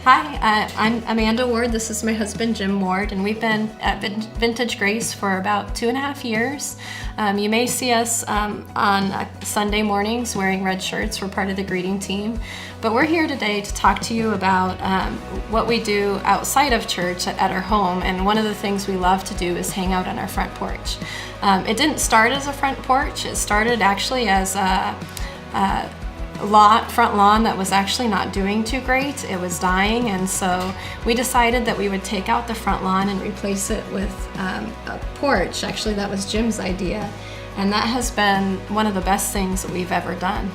Hi, I'm Amanda Ward. This is my husband, Jim Ward, and we've been at Vintage Grace for about 2.5 years. You may see us on Sunday mornings wearing red shirts. We're part of the greeting team. But we're here today to talk to you about what we do outside of church at our home. And one of the things we love to do is hang out on our front porch. It didn't start as a front porch. It started actually as a front lawn that was actually not doing too great. It was dying, and so we decided that we would take out the front lawn and replace it with a porch. Actually, that was Jim's idea, and that has been one of the best things that we've ever done.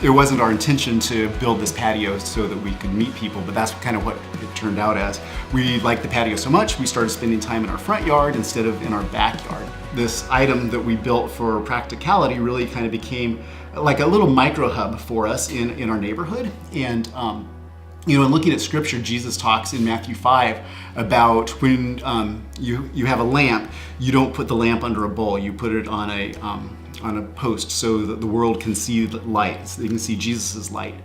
It wasn't our intention to build this patio so that we could meet people, but that's kind of what it turned out as. We liked the patio so much, we started spending time in our front yard instead of in our backyard. This item that we built for practicality really kind of became like a little micro hub for us in our neighborhood. And in looking at scripture, Jesus talks in Matthew 5 about when you have a lamp, you don't put the lamp under a bowl, you put it on a post so that the world can see the light, so they can see Jesus' light.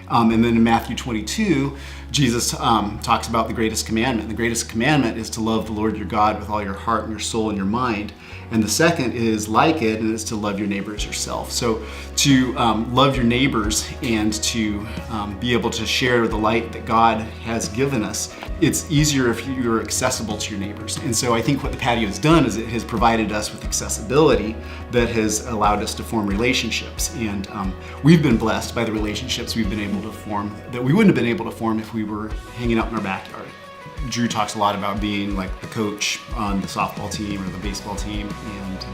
And then in Matthew 22, Jesus talks about the greatest commandment. The greatest commandment is to love the Lord your God with all your heart and your soul and your mind. And the second is like it, and it's to love your neighbor as yourself. So to love your neighbors and to be able to share the light that God has given us, it's easier if you're accessible to your neighbors. And so I think what the patio has done is it has provided us with accessibility that has allowed us to form relationships. And we've been blessed by the relationships we've been able to form that we wouldn't have been able to form if we were hanging out in our backyard. Drew talks a lot about being like the coach on the softball team or the baseball team, and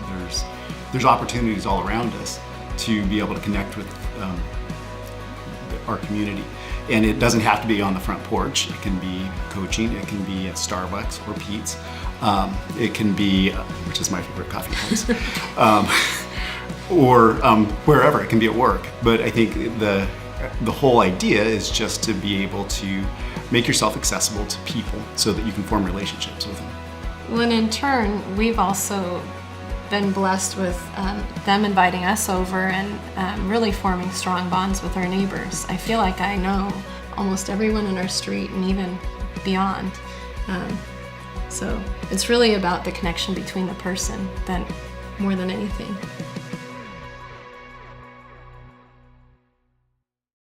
there's opportunities all around us to be able to connect with our community. And it doesn't have to be on the front porch. It can be coaching, it can be at Starbucks or Pete's. It can be, which is my favorite coffee house, or wherever, it can be at work. But I think the whole idea is just to be able to make yourself accessible to people so that you can form relationships with them. Well, and in turn, we've also been blessed with them inviting us over and really forming strong bonds with our neighbors. I feel like I know almost everyone in our street and even beyond. So it's really about the connection between the person more than anything.